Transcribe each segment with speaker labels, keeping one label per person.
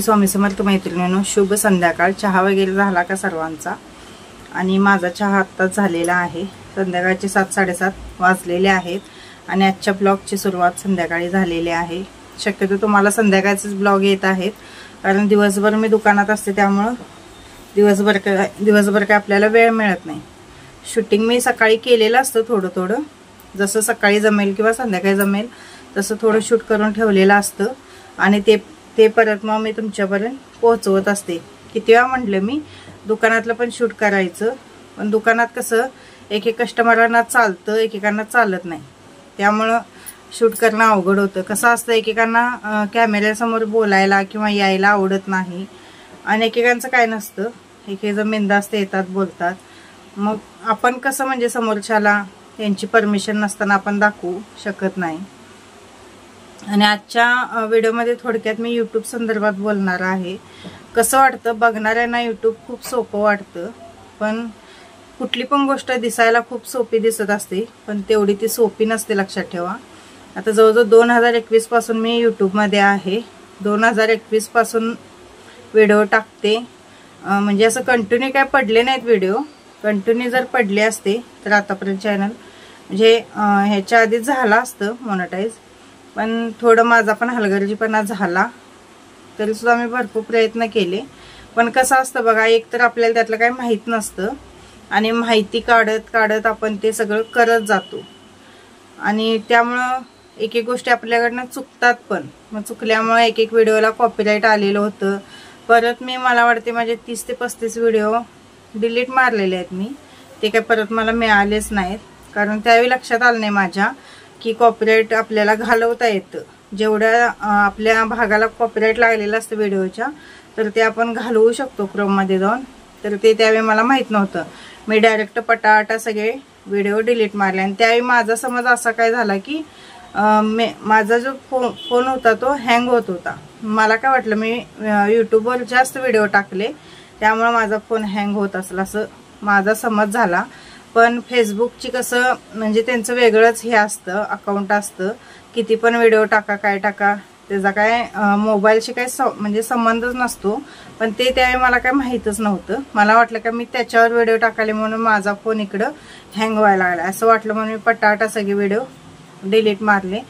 Speaker 1: स्वामी समर्थ मैत्रिणींनो, शुभ संध्याकाळ। चहा वगैरे झाला का सर्वांचा? आणि माझा चहा आत्ताच झालेला आहे। संध्याकाळचे 7:30 वाजलेले आहेत आणि आजच्या ब्लॉगची सुरुवात संध्याकाळी झालेली आहे। शक्यतो तुम्हाला संध्याकाळचेच ब्लॉग येत आहेत, कारण दिवसभर मी दुकानात असते, त्यामुळे दिवसभर काय आपल्याला वेळ मिळत नाही। शूटिंग मी सकाळी केलेलं असतं, थोडं जसं सकाळी जमेल किंवा संध्याकाळी जमेल तसं थोडं शूट करून ठेवलेलं असतं आणि ते परत मग मी तुमच्यापर्यंत पोहोचवत असते। किती वेळा म्हटलं मी दुकानातलं पण शूट करायचं, पण दुकानात कसं एक कस्टमरांना चालतं, एकेकांना चालत नाही, त्यामुळं शूट करणं अवघड होतं। कसं असतं, एकेकांना कॅमेऱ्यासमोर बोलायला किंवा यायला आवडत नाही आणि एकेकांचं काय नसतं, एकेजण बिनधास्त येतात, बोलतात। मग आपण कसं म्हणजे समोरच्याला त्यांची परमिशन नसताना आपण दाखवू शकत नाही। आणि आजच्या व्हिडिओमध्ये थोडक्यात मी यूट्यूब संदर्भात बोलणार आहे। कसं वाटतं बघणाऱ्यांना यूट्यूब खूप सोपं वाटतं, पण कुठली पण गोष्ट दिसायला खूप सोपी दिसत असते, पण तेवढी ती सोपी नसते, लक्षात ठेवा। आता जवळजवळ 2021 पासून मी यूट्यूबमध्ये आहे। 2021 पासून व्हिडिओ टाकते, म्हणजे असं कंटिन्यू काय पडले नाहीत व्हिडिओ। कंटिन्यू जर पडले असते तर आतापर्यंत चॅनल म्हणजे ह्याच्या आधी झाला असतं मोनेटाईज, पण थोडं माझा पण हलगर्जीपणा झाला, तरी सुद्धा मी भरपूर प्रयत्न केले। पण कसं असतं बघा, एक तर आपल्याला त्यातलं काही माहीत नसतं आणि माहिती काढत आपण ते सगळं करत जातो आणि त्यामुळं एक गोष्टी आपल्याकडनं चुकतात पण। मग चुकल्यामुळे एक व्हिडिओला कॉपीराईट आलेलं होतं। परत मला वाटते माझे 30 ते 35 व्हिडिओ डिलीट मारलेले आहेत मी, ते काय परत मला मिळालेच नाहीत, कारण त्यावेळी लक्षात आलं नाही माझ्या की कॉपीराईट आपल्याला घालवता येतं। जेवढ्या आपल्या भागाला कॉपीराईट लागलेलं असतं व्हिडिओच्या, तर ते आपण घालवू शकतो क्रोममध्ये जाऊन। तर ते त्यावेळी मला माहीत नव्हतं, मी डायरेक्ट पटापटा सगळे व्हिडिओ डिलीट मारले। आणि त्यावेळी माझा समज असा काय झाला की माझा जो फोन होता तो हँग होत होता। मला काय वाटलं, मी यूट्यूबवर जास्त व्हिडिओ टाकले त्यामुळे माझा फोन हँग होत असेल असं माझा समज झाला। पण फेसबुकची कसं म्हणजे त्यांचं वेगळंच हे असतं, अकाउंट असतं, किती पण व्हिडिओ टाका काय टाका, त्याचा काय मोबाईलशी काय म्हणजे संबंधच नसतो। पण ते त्यावेळी मला काय माहीतच नव्हतं, मला वाटलं का मी त्याच्यावर व्हिडिओ टाकले म्हणून माझा फोन इकडं हँग व्हायला लागला असं वाटलं, म्हणून मी पटापटा सगळे व्हिडिओ डिलीट मारले।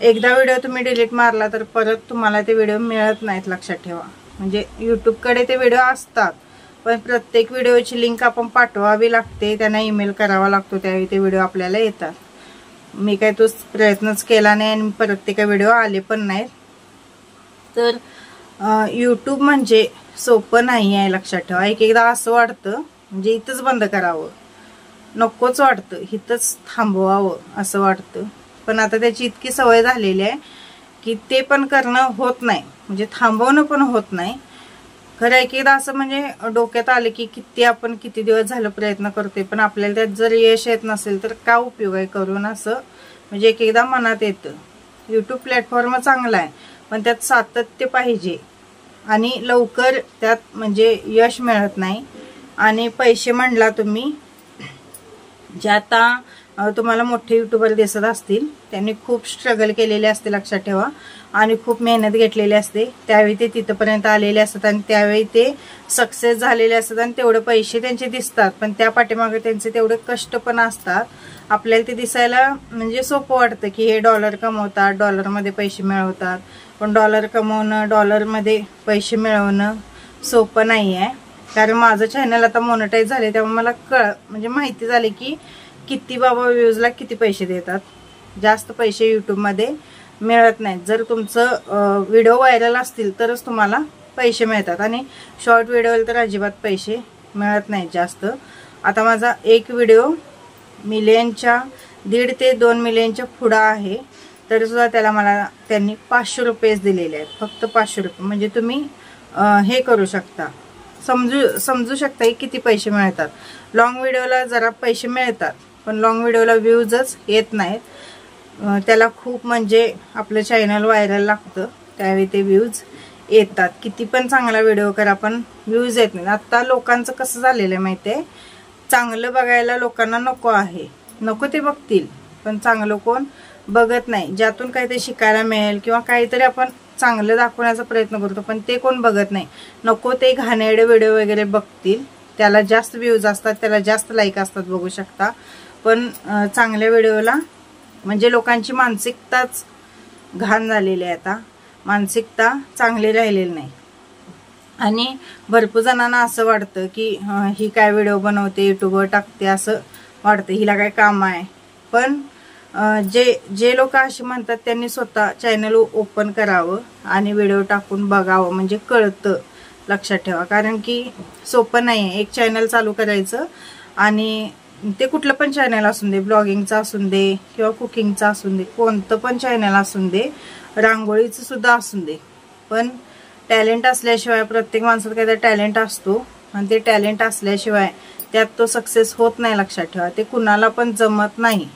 Speaker 1: एकदा व्हिडिओ तुम्ही डिलीट मारला तर परत तुम्हाला ते व्हिडिओ मिळत नाहीत, लक्षात ठेवा। म्हणजे यूट्यूबकडे ते व्हिडिओ असतात, पण प्रत्येक व्हिडिओची लिंक आपण पाठवावी लागते, त्यांना ईमेल करावा लागतो, त्यावेळी ते व्हिडिओ आपल्याला येतात। मी काय तो प्रयत्नच केला नाही आणि परत ते काय व्हिडिओ आले पण नाहीत। तर यूट्यूब म्हणजे सोपं नाही आहे, लक्षात ठेवा। एकदा असं वाटतं म्हणजे इथंच बंद करावं, नकोच वाटतं, इथंच थांबवावं असं वाटतं। पण आता त्याची इतकी सवय झालेली आहे की ते पण करणं होत नाही, म्हणजे थांबवणं पण होत नाही। खरं एकदा असं म्हणजे डोक्यात आले की आपण किती दिवस झालं प्रयत्न करतोय, पण आपल्याला त्यात जर यश येत नसेल तर काय उपयोग आहे करून, असं म्हणजे एकदा मनात येतं। यूट्यूब प्लॅटफॉर्म चांगला आहे, पण त्यात सातत्य पाहिजे आणि लवकर त्यात म्हणजे यश मिळत नाही। आणि पैसे म्हणला तुम्ही, जे आता तुम्हाला मोठे यूट्यूबर दिसत असतील त्यांनी खूप स्ट्रगल केलेले असते, लक्षात ठेवा, आणि खूप मेहनत घेतलेली असते, त्यावेळी ते तिथपर्यंत आलेले असतात आणि त्यावेळी ते सक्सेस झालेले असतात आणि तेवढे पैसे त्यांचे दिसतात, पण त्या पाठीमागे त्यांचे तेवढे कष्ट पण असतात। आपल्याला ते दिसायला म्हणजे सोपं वाटतं की हे डॉलर कमवतात, डॉलरमध्ये पैसे मिळवतात, पण डॉलर कमवणं, डॉलरमध्ये पैसे मिळवणं सोपं नाही आहे। कारण माझं चॅनल आता मोनेटाईज झाले त्यामुळे मला म्हणजे माहिती झाली की किती बाबा व्ह्यूजला किती पैसे देतात। जास्त पैसे यूट्यूबमध्ये मिळत नाहीत, जर तुमचं व्हिडिओ व्हायरल असतील तरच तुम्हाला पैसे मिळतात, आणि शॉर्ट व्हिडिओला तर अजिबात पैसे मिळत नाहीत जास्त। आता माझा एक व्हिडिओ मिलियनच्या 1.5 ते 2 मिलियनच्या पुढं आहे, तरी सुद्धा त्याला मला त्यांनी 500 रुपयेच दिलेले आहेत, फक्त 500 रुपये। म्हणजे तुम्ही हे करू शकता, समजू शकता किती पैसे मिळतात। लॉंग व्हिडिओला जरा पैसे मिळतात, पण लॉंग व्हिडिओला व्ह्यूजच येत नाहीत, त्याला खूप म्हणजे आपलं चॅनल व्हायरल लागतं, त्यावेळी ते व्ह्यूज येतात। किती पण चांगला व्हिडिओ करा पण व्ह्यूज येत नाही। आता लोकांचं कसं झालेलं आहे माहिती आहे, चांगलं बघायला लोकांना नको आहे, नको ते बघतील, पण चांगलं कोण बघत नाही। ज्यातून काहीतरी शिकायला मिळेल किंवा काहीतरी आपण चांगलं दाखवण्याचा प्रयत्न करतो, पण ते कोण बघत नाही. नको ते घाणेरडे व्हिडिओ वगैरे बघतील, त्याला जास्त व्ह्यूज असतात, त्याला जास्त लाईक असतात, बघू शकता. पण चांगल्या व्हिडिओला म्हणजे लोकांची मानसिकताच घाण झालेली आहे. आता मानसिकता चांगली राहिलेली नाही. आणि भरपूर जणांना असं वाटतं की ही काय व्हिडिओ बनवते, युट्यूबवर टाकते, असं वाटतं, हिला काय काम आहे. पण जे लोक अशी म्हणतात त्यांनी स्वतः चॅनल ओपन करावं आणि व्हिडिओ टाकून बघावं, म्हणजे कळतं. लक्षात ठेवा, कारण की सोपं नाही आहे एक चॅनल चालू करायचं. आणि ते कुठलं पण चॅनल असून दे, ब्लॉगिंगचं असून दे किंवा कुकिंगचं असून दे, कोणतं पण चॅनल असून दे, रांगोळीचं सुद्धा असून दे. पण टॅलेंट असल्याशिवाय, प्रत्येक माणसात काहीतरी टॅलेंट असतो आणि ते टॅलेंट असल्याशिवाय त्यात तो सक्सेस होत नाही. लक्षात ठेवा, ते कुणाला पण जमत नाही.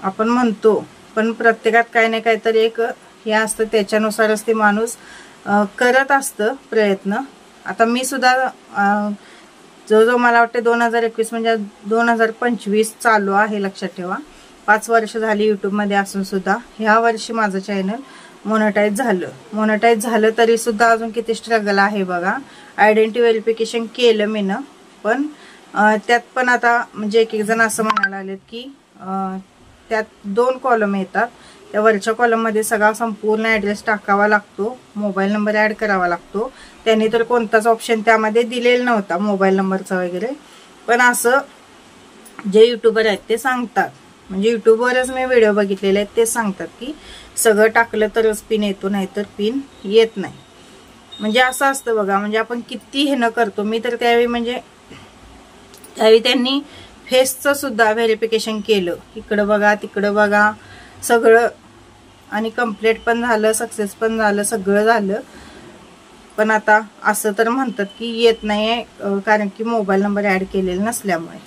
Speaker 1: आपण म्हणतो, पण प्रत्येकात काही ना काहीतरी एक हे असतं, त्याच्यानुसारच ते माणूस करत असतं प्रयत्न. आता मी सुद्धा जो मला वाटते 2021 म्हणजे 2025 चालू आहे. लक्षात ठेवा, 5 वर्ष झाली यूट्यूबमध्ये असून सुद्धा ह्या वर्षी माझं चॅनल मोनेटाईज झालं तरी सुद्धा अजून किती स्ट्रगल आहे बघा. आयडेंटिटी व्हेरिफिकेशन केलं मी ना, पण त्यात पण आता म्हणजे एक जण असं म्हणायला लागलेत की त्यात 2 कॉलम येतात. त्या वरच्या कॉलममध्ये सगळा संपूर्ण ॲड्रेस टाकावा लागतो, मोबाईल नंबर ॲड करावा लागतो. त्यांनी तर कोणताच ऑप्शन त्यामध्ये दिलेला नव्हता मोबाईल नंबरचा वगैरे. पण असं जे यूट्यूबर आहेत ते सांगतात, म्हणजे यूट्यूबवरच मी व्हिडिओ बघितलेले आहेत, ते सांगतात की सगळं टाकलं तरच पिन येतो, नाहीतर पिन येत नाही. म्हणजे असं असतं बघा. म्हणजे आपण किती हे न करतो. मी तर त्यावेळी त्यांनी फेसचं सुद्धा व्हेरिफिकेशन केलं, इकडं बघा तिकडं बघा सगळं, आणि कंप्लीट पण झालं, सक्सेस पण झालं, सगळं झालं. पण आता असं तर म्हणतात की येत नाही, कारण की मोबाईल नंबर ॲड केलेला नसल्यामुळे.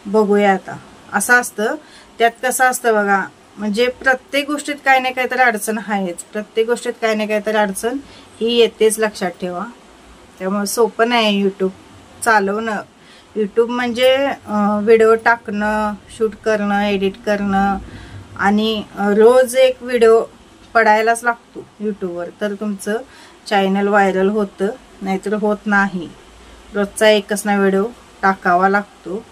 Speaker 1: बघूया आता. असं असतं. त्यात कसं असतं बघा, म्हणजे प्रत्येक गोष्टीत काही ना काहीतरी अडचण आहेच. प्रत्येक गोष्टीत काही ना काहीतरी अडचण ही येतेच, लक्षात ठेवा. त्यामुळे सोपं नाही यूट्यूब चालवणं. यूट्यूब म्हणजे व्हिडिओ टाकणं, शूट करणं, एडिट करणं, आणि रोज एक व्हिडिओ पडायलाच लागतो यूट्यूबवर, तर तुमचं चॅनल व्हायरल होतं, नाहीतर होत नाही. रोजचा एकच ना व्हिडिओ टाकावा लागतो.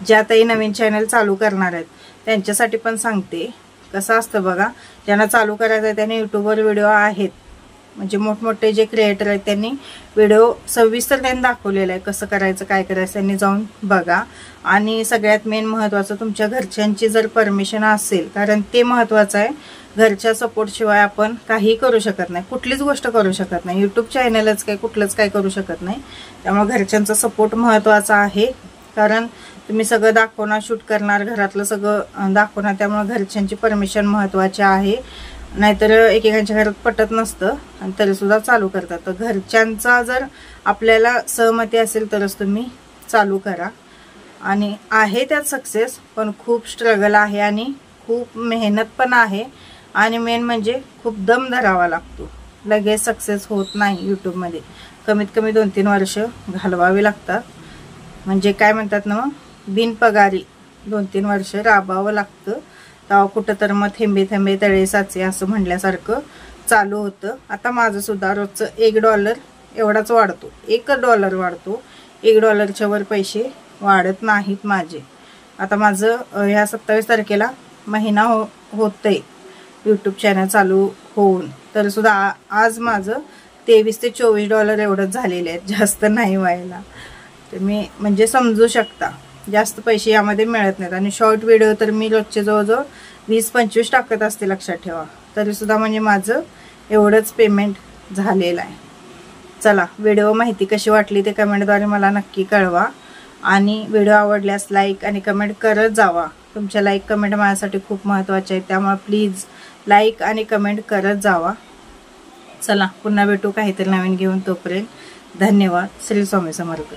Speaker 1: ज्या ताई नवीन चॅनल चालू करणार आहेत त्यांच्यासाठी पण सांगते, कसं असतं बघा. ज्यांना चालू करायचं आहे त्यांनी यूट्यूबवर व्हिडिओ आहेत, म्हणजे मोठमोठे जे क्रिएटर आहेत त्यांनी व्हिडिओ सविस्तर त्यांनी दाखवलेला आहे, कसं करायचं काय करायचं, त्यांनी जाऊन बघा. आणि सगळ्यात मेन महत्त्वाचं, तुमच्या घरच्यांची जर परमिशन असेल, कारण ते महत्त्वाचं आहे. घरच्या सपोर्टशिवाय आपण काही करू शकत नाही, कुठलीच गोष्ट करू शकत नाही. यूट्यूब चॅनलच काय, कुठलंच काय करू शकत नाही. त्यामुळे घरच्यांचा सपोर्ट महत्त्वाचा आहे, कारण तुम्ही सगळं दाखवणार, शूट करणार, घरातलं सगळं दाखवणार, त्यामुळे घरच्यांची परमिशन महत्त्वाची आहे. नाहीतर एकेकांच्या घरात पटत नसतं आणि तरीसुद्धा चालू करतात. तर घरच्यांचा जर आपल्याला सहमती असेल तरच तुम्ही चालू करा. आणि आहे त्यात सक्सेस, पण खूप स्ट्रगल आहे आणि खूप मेहनत पण आहे. आणि मेन म्हणजे खूप दम धरावा लागतो. लगेच सक्सेस होत नाही यूट्यूबमध्ये. कमीत कमी 2-3 वर्ष घालवावी लागतात. म्हणजे काय म्हणतात ना, बिनपगारी 2-3 वर्ष राबावं लागतं. तेव्हा कुठं तर मग थेंबे थेंबे तळे साचे असं म्हणल्यासारखं चालू होतं. आता माझं सुद्धा रोजचं $1 एवढाच वाढतो, $1 वाढतो. $1च्या वर पैसे वाढत नाहीत माझे. आता माझं ह्या 27 तारखेला महिना होतंय यूट्यूब चॅनल चालू होऊन, तर सुद्धा आज माझं $23 ते $24 एवढंच झालेले आहेत, जास्त नाही व्हायला. तर मी म्हणजे समजू शकता, जास्त पैसे यामध्ये मिळत नाहीत. आणि शॉर्ट व्हिडिओ तर मी रोजचे जवळजवळ 20-25 टाकत असते, लक्षात ठेवा. तरीसुद्धा म्हणजे माझं एवढंच पेमेंट झालेलं आहे. चला, व्हिडिओ माहिती कशी वाटली ते कमेंटद्वारे मला नक्की कळवा. आणि व्हिडिओ आवडल्यास लाईक आणि कमेंट करत जावा. तुमच्या लाईक कमेंट माझ्यासाठी खूप महत्त्वाचे आहेत, त्यामुळे प्लीज लाईक आणि कमेंट करत जावा. चला, पुन्हा भेटू काहीतरी नवीन घेऊन. तोपर्यंत धन्यवाद. श्री स्वामी समर्थ.